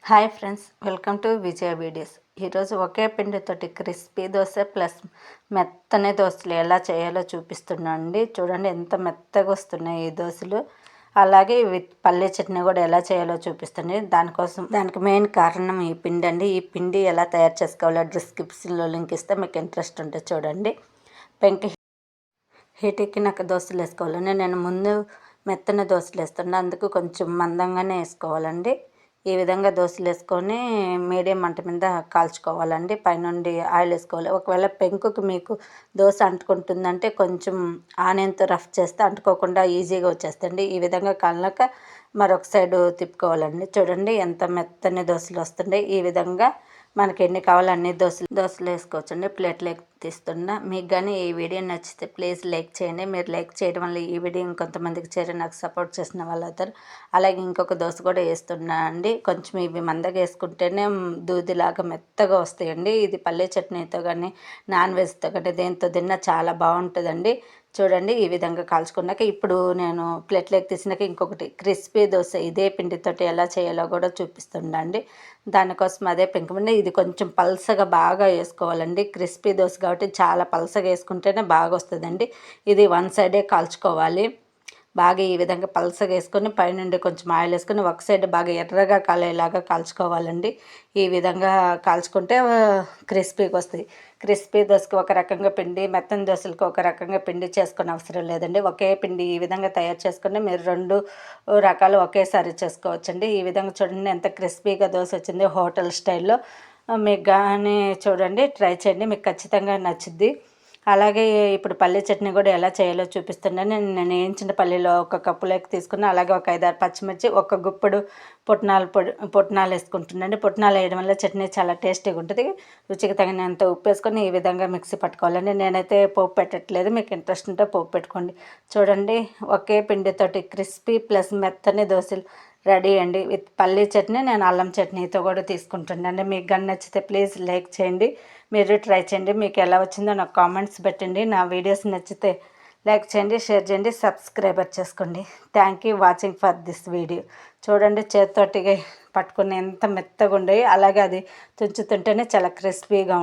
Hi friends, welcome to Vijaya videos. ఈరోజు ఒకే పిండితోటి crispy dosa plus మెత్తని దోశలు ఎలా చేయాలో చూపిస్తున్నానండి. చూడండి ఎంత మెత్తగా వస్తున్నాయి ఈ దోశలు. అలాగే విత్ పల్లీ చట్నీ కూడా ఎలా చేయాలో చూపిస్తుంది. దానికి మెయిన్ కారణం ఈ పిండి అండి. ఈ పిండి ఎలా తయారు చేసుకోవాలో డిస్క్రిప్షన్లో లింక్ ఇస్తే మీకు ఇంట్రెస్ట్ ఉంటే చూడండి. పెంకి హీట్ ఎక్కినాక దోశలు వేసుకోవాలండి. నేను ముందు మెత్తని దోశలు వేస్తున్నా, అందుకు కొంచెం మందంగానే వేసుకోవాలండి. ఈ విధంగా దోశలు వేసుకొని మీడియం మంట మీద కాల్చుకోవాలండి. పైనుండి ఆయిల్ వేసుకోవాలి. ఒకవేళ పెంకుకు మీకు దోశ అంటుకుంటుందంటే కొంచెం ఆనియన్తో రఫ్ చేస్తే అంటుకోకుండా ఈజీగా వచ్చేస్తుంది. ఈ విధంగా కాలినాక మరొక సైడు తిప్పుకోవాలండి. చూడండి ఎంత మెత్తని దోశలు వస్తున్నాయి. ఈ విధంగా మనకి ఎన్ని కావాలో అన్ని దోశలు వేసుకోవచ్చండి. ప్లేట్లోకి తీస్తున్నా. మీకు కానీ ఈ వీడియో నచ్చితే ప్లీజ్ లైక్ చేయండి. మీరు లైక్ చేయడం వల్ల ఈ వీడియో ఇంకొంతమందికి చేరి నాకు సపోర్ట్ చేసిన వాళ్ళు అవుతారు. అలాగే ఇంకొక దోశ కూడా వేస్తున్నా అండి. కొంచెం ఇవి మందగా వేసుకుంటేనే దూదిలాగా మెత్తగా వస్తాయండి. ఇది పల్లీ చట్నీతో కానీ నాన్ వెజ్తో కానీ దేంతో తిన్నా చాలా బాగుంటుందండి. చూడండి ఈ విధంగా కాల్చుకున్నాక ఇప్పుడు నేను ప్లేట్లోకి తీసినాక ఇంకొకటి క్రిస్పీ దోశ ఇదే పిండితోటి ఎలా చేయాలో కూడా చూపిస్తుండండి. దానికోసం అదే పెంకమండి. ఇది కొంచెం పల్సగా బాగా వేసుకోవాలండి. క్రిస్పీ దోశ కాబట్టి చాలా పల్సగా వేసుకుంటేనే బాగా వస్తుందండి. ఇది వన్ సైడే కాల్చుకోవాలి. బాగా ఈ విధంగా పల్సగా వేసుకొని పైనుండి కొంచెం ఆయిల్ వేసుకొని ఒక సైడ్ బాగా ఎర్రగా కాలేలాగా కాల్చుకోవాలండి. ఈ విధంగా కాల్చుకుంటే క్రిస్పీగా వస్తాయి. క్రిస్పీ దోశకి ఒక రకంగా పిండి, మెత్తని దోశలకు ఒక రకంగా పిండి చేసుకునే అవసరం లేదండి. ఒకే పిండి ఈ విధంగా తయారు చేసుకుని మీరు రెండు రకాలు ఒకేసారి చేసుకోవచ్చండి. ఈ విధంగా చూడండి ఎంత క్రిస్పీగా దోశ వచ్చింది హోటల్ స్టైల్లో. మీకు కానీ చూడండి, ట్రై చేయండి, మీకు ఖచ్చితంగా నచ్చుద్ది. అలాగే ఇప్పుడు పల్లీ చట్నీ కూడా ఎలా చేయాలో చూపిస్తున్నాను. నేను వేయించిన పల్లీలో ఒక కప్పులోకి తీసుకుని అలాగే ఒక 5-6 పచ్చిమిర్చి, ఒక గుప్పుడు పుట్నాలు వేసుకుంటున్నాను. పుట్నాలు వేయడం వల్ల చట్నీ చాలా టేస్టీగా ఉంటుంది. రుచికి తగినంత ఉప్పు వేసుకొని ఈ విధంగా మిక్సీ పట్టుకోవాలండి. నేనైతే పోపు పెట్టట్లేదు, మీకు ఇంట్రెస్ట్ ఉంటే పోపు పెట్టుకోండి. చూడండి ఒకే పిండితోటి క్రిస్పీ ప్లస్ మెత్తని దోశలు రెడీ అండి. విత్ పల్లీ చట్నీ, నేను అల్లం చట్నీతో కూడా తీసుకుంటున్నాను. మీకు కానీ నచ్చితే ప్లీజ్ లైక్ చేయండి, మీరు ట్రై చేయండి. మీకు ఎలా వచ్చిందో నాకు కామెంట్స్ పెట్టండి. నా వీడియోస్ నచ్చితే లైక్ చేయండి, షేర్ చేయండి, సబ్స్క్రైబర్ చేసుకోండి. Thank you watching for this video. చూడండి చేతితోటిగా పట్టుకుని ఎంత మెత్తగా ఉండేవి, అలాగే అది తుంచుతుంటేనే చాలా క్రిస్పీగా ఉంది.